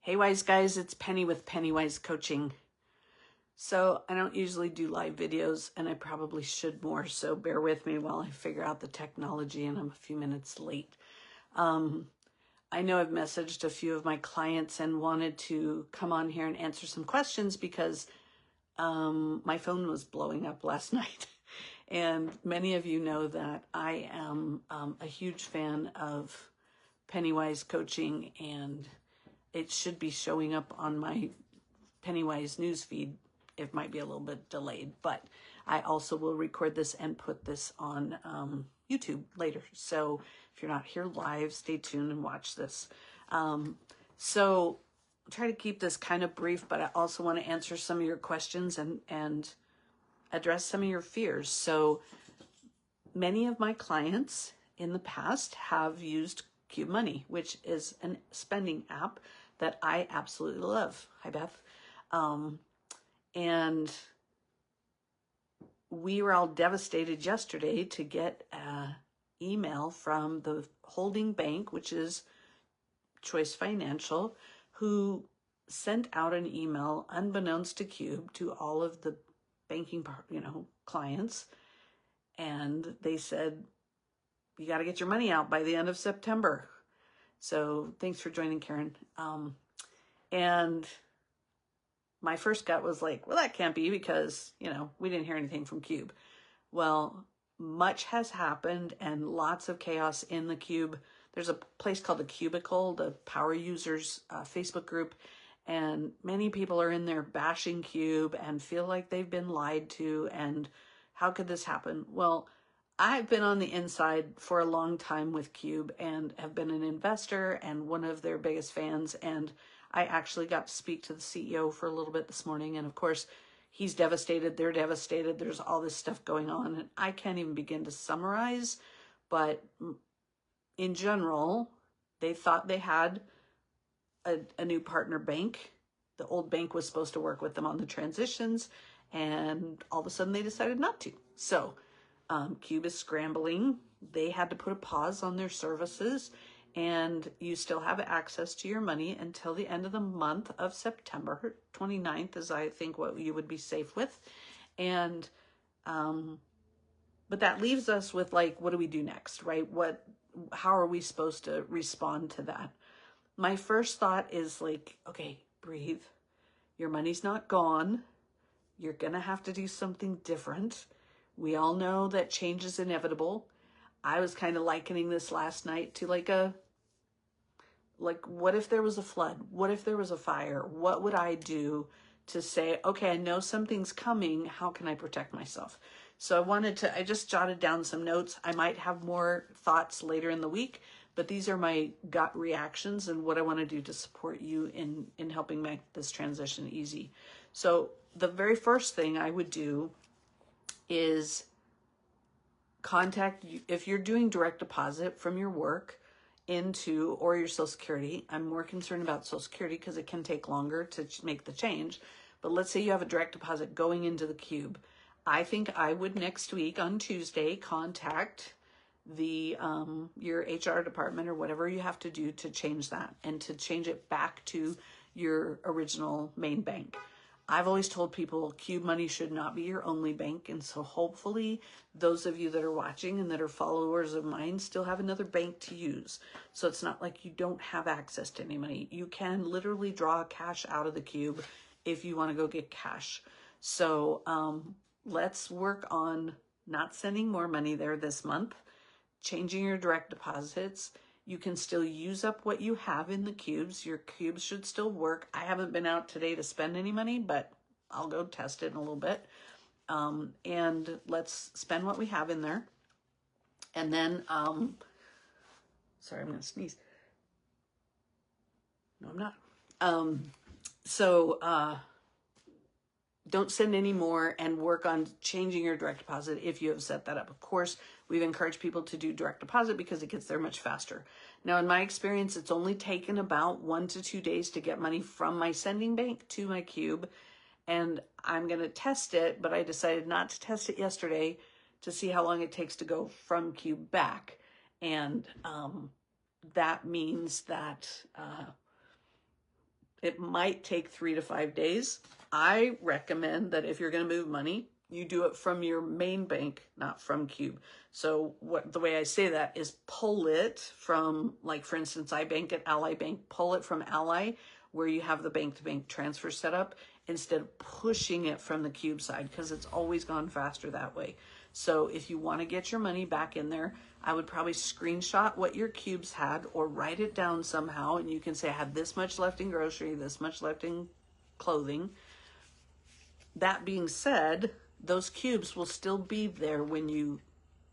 Hey Wise guys, it's Penny with Pennywise Coaching. So I don't usually do live videos and I probably should more, so bear with me while I figure out the technology and I'm a few minutes late. I know I've messaged a few of my clients and wanted to come on here and answer some questions because my phone was blowing up last night. And many of you know that I am a huge fan of Pennywise Coaching, and it should be showing up on my Pennywise newsfeed. It might be a little bit delayed, but I also will record this and put this on YouTube later. So if you're not here live, stay tuned and watch this. So I'll try to keep this kind of brief, but I also want to answer some of your questions and address some of your fears. So many of my clients in the past have used Qube Money, which is a spending app that I absolutely love. Hi, Beth. And we were all devastated yesterday to get an email from the holding bank, which is Choice Financial, who sent out an email unbeknownst to Qube to all of the banking, clients. And they said, you got to get your money out by the end of September. So thanks for joining, Karen. And my first gut was like, well, that can't be because, we didn't hear anything from Qube. Well, much has happened and lots of chaos in the Qube. There's a place called the Cubicle, the power users Facebook group. And many people are in there bashing Qube and feel like they've been lied to. And how could this happen? Well, I've been on the inside for a long time with Qube and have been an investor and one of their biggest fans. And I actually got to speak to the CEO for a little bit this morning. And of course, he's devastated. They're devastated. There's all this stuff going on. And I can't even begin to summarize. But in general, they thought they had a new partner bank. The old bank was supposed to work with them on the transitions. And all of a sudden, they decided not to. So Qube is scrambling. They had to put a pause on their services, and you still have access to your money until the end of the month of September 29th is, I think, what you would be safe with. And but that leaves us with, like, what do we do next, right? How are we supposed to respond to that? My first thought is like, okay, breathe. Your money's not gone. You're gonna have to do something different. We all know that change is inevitable. I was kind of likening this last night to like, what if there was a flood? What if there was a fire? What would I do to say, okay, I know something's coming. How can I protect myself? So I just jotted down some notes. I might have more thoughts later in the week, but these are my gut reactions and what I want to do to support you in helping make this transition easy. So the very first thing I would do is contact you if you're doing direct deposit from your work into or your Social Security. I'm more concerned about Social Security because it can take longer to make the change. But let's say you have a direct deposit going into the Qube. I think I would next week on Tuesday contact the your HR department or whatever you have to do to change that and to change it back to your original main bank. I've always told people Qube Money should not be your only bank. And so hopefully those of you that are watching and that are followers of mine still have another bank to use. So it's not like you don't have access to any money. You can literally draw cash out of the Qube if you want to go get cash. So let's work on not sending more money there this month, changing your direct deposits. You can still use up what you have in the Qubes. Your Qubes should still work. I haven't been out today to spend any money, but I'll go test it in a little bit. And let's spend what we have in there. And then, sorry, I'm going to sneeze. No, I'm not. Don't send any more and work on changing your direct deposit if you have set that up. Of course, we've encouraged people to do direct deposit because it gets there much faster. Now, in my experience, it's only taken about 1 to 2 days to get money from my sending bank to my Qube. And I'm going to test it, but I decided not to test it yesterday to see how long it takes to go from Qube back. And that means that It might take 3 to 5 days. I recommend that if you're going to move money, you do it from your main bank, not from Qube. So the way I say that is pull it from, like, for instance, I bank at Ally Bank, pull it from Ally where you have the bank-to-bank transfer set up instead of pushing it from the Qube side, because it's always gone faster that way. So if you want to get your money back in there, I would probably screenshot what your Qubes had or write it down somehow, and you can say I had this much left in grocery, this much left in clothing. That being said, those Qubes will still be there when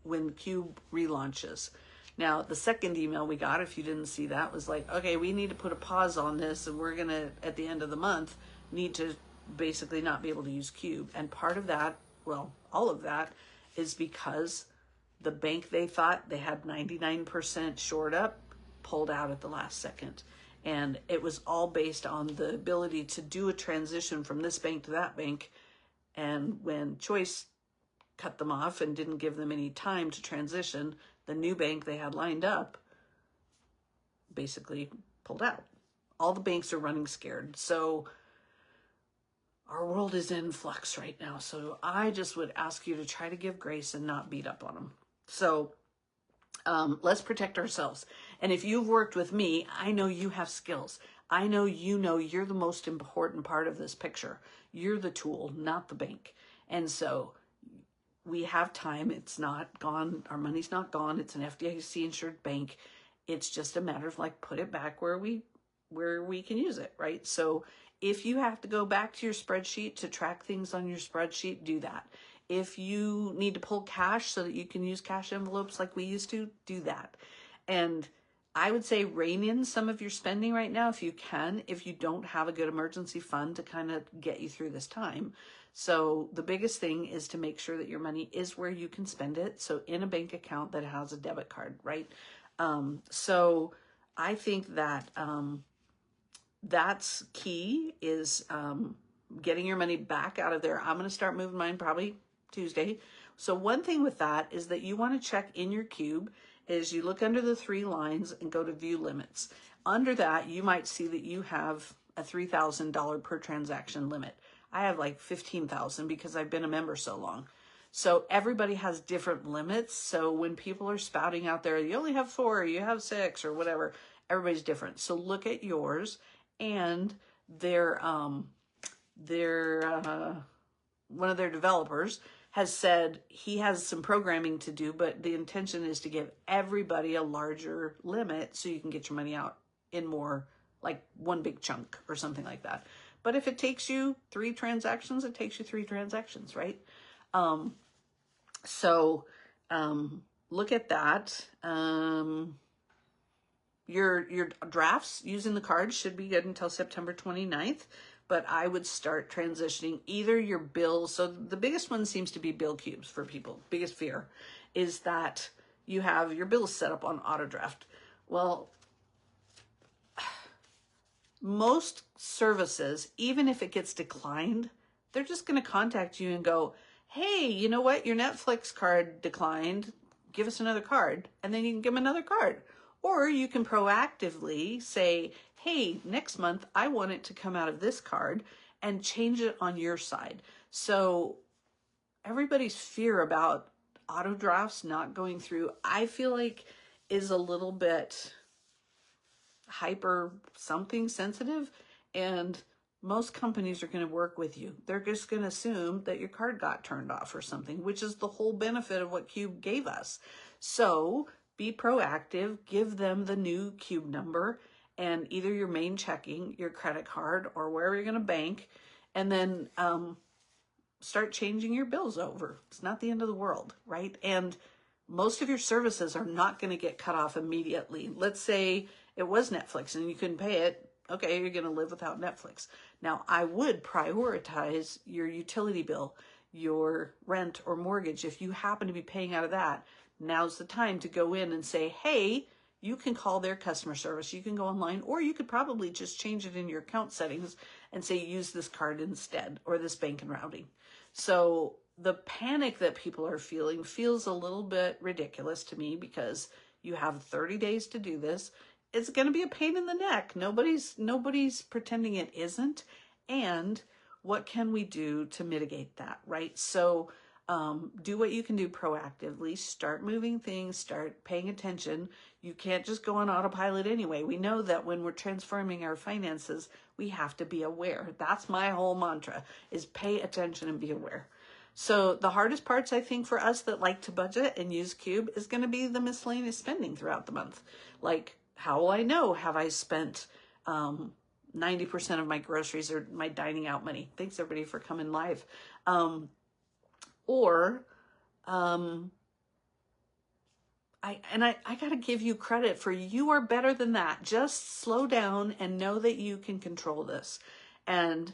Qube relaunches. Now, the second email we got, if you didn't see that, was like, okay, we need to put a pause on this, and we're going to, at the end of the month, need to basically not be able to use Qube. And part of that, well, all of that, is because the bank they thought they had 99% shored up pulled out at the last second. And it was all based on the ability to do a transition from this bank to that bank. And when Choice cut them off and didn't give them any time to transition, the new bank they had lined up basically pulled out. All the banks are running scared. So our world is in flux right now. So I just would ask you to try to give grace and not beat up on them. So let's protect ourselves. And if you've worked with me, I know you have skills. I know you're the most important part of this picture. You're the tool, not the bank. And so we have time. It's not gone. Our money's not gone. It's an FDIC insured bank. It's just a matter of, like, put it back where we can use it, right? So if you have to go back to your spreadsheet to track things on your spreadsheet, do that. If you need to pull cash so that you can use cash envelopes like we used to, do that. And I would say rein in some of your spending right now if you can, if you don't have a good emergency fund to kind of get you through this time. So the biggest thing is to make sure that your money is where you can spend it. So in a bank account that has a debit card, right? So I think that that's key, is getting your money back out of there. I'm going to start moving mine probably Tuesday. So one thing with that is that you want to check in your Qube is you look under the 3 lines and go to view limits. Under that, you might see that you have a $3,000 per transaction limit. I have like 15,000 because I've been a member so long. So everybody has different limits. So when people are spouting out there, you only have 4, you have 6 or whatever, everybody's different. So look at yours, and one of their developers has said he has some programming to do, but the intention is to give everybody a larger limit so you can get your money out in more, like one big chunk or something like that. But if it takes you 3 transactions, it takes you 3 transactions, right? So look at that. Your drafts using the cards should be good until September 29th. But I would start transitioning either your bills. So the biggest one seems to be bill cubes for people. Biggest fear is that you have your bills set up on auto draft. Well, most services, even if it gets declined, they're just going to contact you and go, hey, you know what? Your Netflix card declined. Give us another card. And then you can give them another card. Or you can proactively say, hey, next month, I want it to come out of this card, and change it on your side. So everybody's fear about auto drafts not going through, I feel like, is a little bit hyper something sensitive. And most companies are going to work with you. They're just going to assume that your card got turned off or something, which is the whole benefit of what Qube gave us. So be proactive, give them the new Qube number and either your main checking, your credit card, or wherever you're going to bank, and then start changing your bills over. It's not the end of the world, right? And most of your services are not going to get cut off immediately. Let's say it was Netflix and you couldn't pay it. Okay, you're going to live without Netflix. Now, I would prioritize your utility bill, your rent or mortgage. If you happen to be paying out of that, now's the time to go in and say, hey, you can call their customer service. You can go online, or you could probably just change it in your account settings and say, use this card instead, or this bank and routing. So the panic that people are feeling feels a little bit ridiculous to me, because you have 30 days to do this. it's going to be a pain in the neck. Nobody's pretending it isn't. And what can we do to mitigate that, right? So do what you can do proactively. Start moving things, start paying attention. You can't just go on autopilot anyway. We know that when we're transforming our finances, we have to be aware. That's my whole mantra, is pay attention and be aware. So the hardest parts, I think, for us that like to budget and use Qube is going to be the miscellaneous spending throughout the month. Like, how will I know? Have I spent 90% of my groceries or my dining out money? Thanks everybody for coming live. Or I got to give you credit for, you are better than that. Just slow down and know that you can control this. And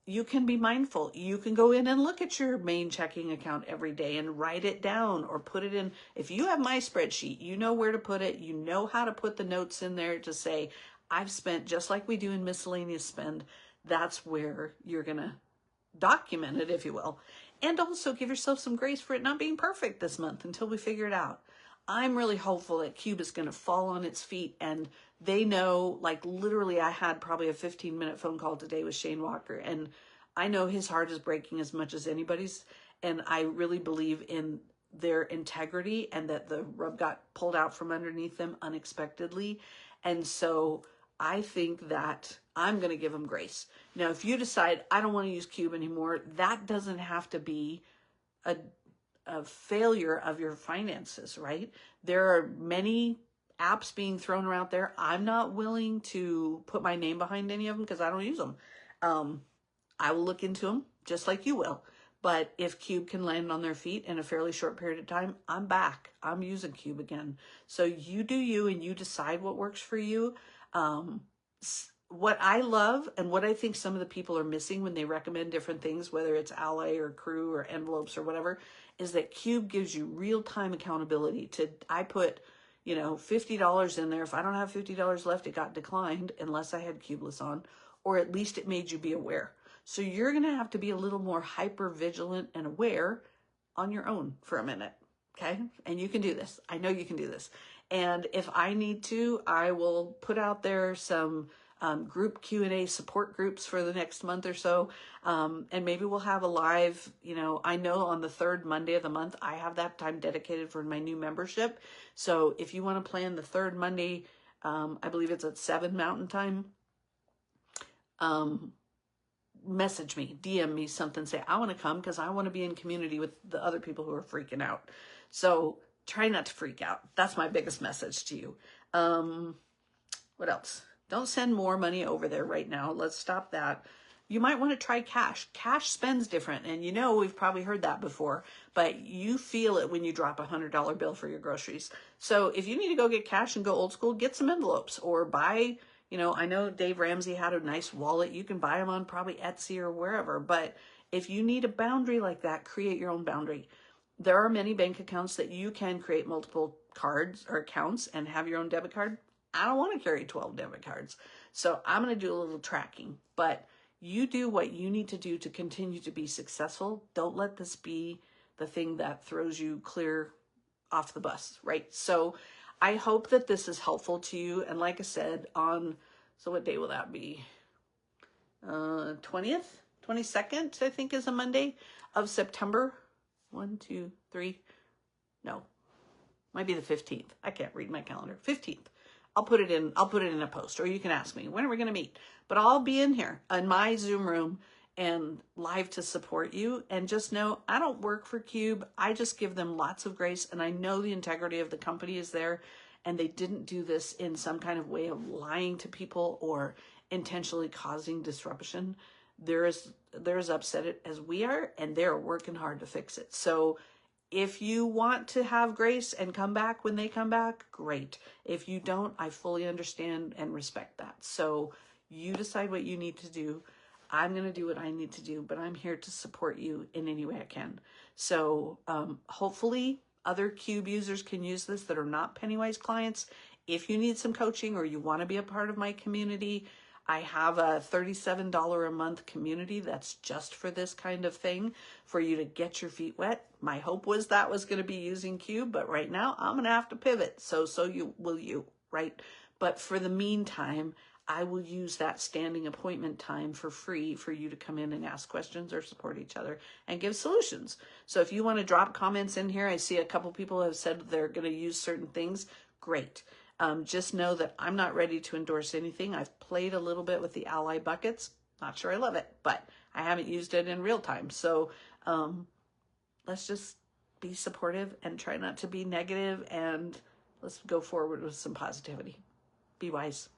you can be mindful. You can go in and look at your main checking account every day and write it down or put it in. If you have my spreadsheet, you know where to put it. You know how to put the notes in there to say, I've spent, just like we do in miscellaneous spend. That's where you're going to document it, if you will. And also give yourself some grace for it not being perfect this month until we figure it out. I'm really hopeful that Qube is going to fall on its feet, and they know, like literally I had probably a 15-minute phone call today with Shane Walker, and I know his heart is breaking as much as anybody's, and I really believe in their integrity and that the rug got pulled out from underneath them unexpectedly. And so I think that I'm going to give them grace. Now, if you decide I don't want to use Qube anymore, that doesn't have to be a failure of your finances, right? There are many apps being thrown around there. I'm not willing to put my name behind any of them because I don't use them. I will look into them just like you will. But if Qube can land on their feet in a fairly short period of time, I'm back. I'm using Qube again. So you do you, and you decide what works for you. What I love and what I think some of the people are missing when they recommend different things, whether it's Ally or Crew or envelopes or whatever, is that Qube gives you real-time accountability. I put, $50 in there. If I don't have $50 left, it got declined unless I had Qubeless on, or at least it made you be aware. So you're going to have to be a little more hyper vigilant and aware on your own for a minute. Okay. And you can do this. I know you can do this. And if I need to, I will put out there some group Q&A support groups for the next month or so. And maybe we'll have a live, I know on the third Monday of the month, I have that time dedicated for my new membership. So if you want to plan the third Monday, I believe it's at 7 Mountain Time, message me, DM me something, say, I want to come because I want to be in community with the other people who are freaking out. So try not to freak out. That's my biggest message to you. What else? Don't send more money over there right now. Let's stop that. You might want to try cash. Cash spends different. And we've probably heard that before, but you feel it when you drop a $100 bill for your groceries. So if you need to go get cash and go old school, get some envelopes or buy, I know Dave Ramsey had a nice wallet. You can buy them on probably Etsy or wherever. But if you need a boundary like that, create your own boundary. There are many bank accounts that you can create multiple cards or accounts and have your own debit card. I don't want to carry 12 debit cards. So I'm going to do a little tracking, but you do what you need to do to continue to be successful. Don't let this be the thing that throws you clear off the bus, right? So I hope that this is helpful to you. And like I said, so what day will that be? 20th, 22nd, I think is a Monday of September. 1, 2, 3. No, might be the 15th. I can't read my calendar. 15th. I'll put it in a post, or you can ask me, when are we going to meet? But I'll be in here in my Zoom room and live to support you. And just know, I don't work for Qube. I just give them lots of grace. And I know the integrity of the company is there. And they didn't do this in some kind of way of lying to people or intentionally causing disruption. They're as upset as we are, and they're working hard to fix it. So if you want to have grace and come back when they come back, great. If you don't, I fully understand and respect that. So you decide what you need to do. I'm going to do what I need to do, but I'm here to support you in any way I can. So hopefully other Qube users can use this that are not Pennywise clients. If you need some coaching or you want to be a part of my community, I have a $37 a month community that's just for this kind of thing, for you to get your feet wet. My hope was that was going to be using Qube, but right now I'm going to have to pivot. So will you. right? But for the meantime, I will use that standing appointment time for free for you to come in and ask questions or support each other and give solutions. So if you want to drop comments in here, I see a couple people have said they're going to use certain things. Great. Just know that I'm not ready to endorse anything. I've played a little bit with the ally buckets. Not sure I love it, but I haven't used it in real time. So let's just be supportive and try not to be negative, and let's go forward with some positivity. Be wise.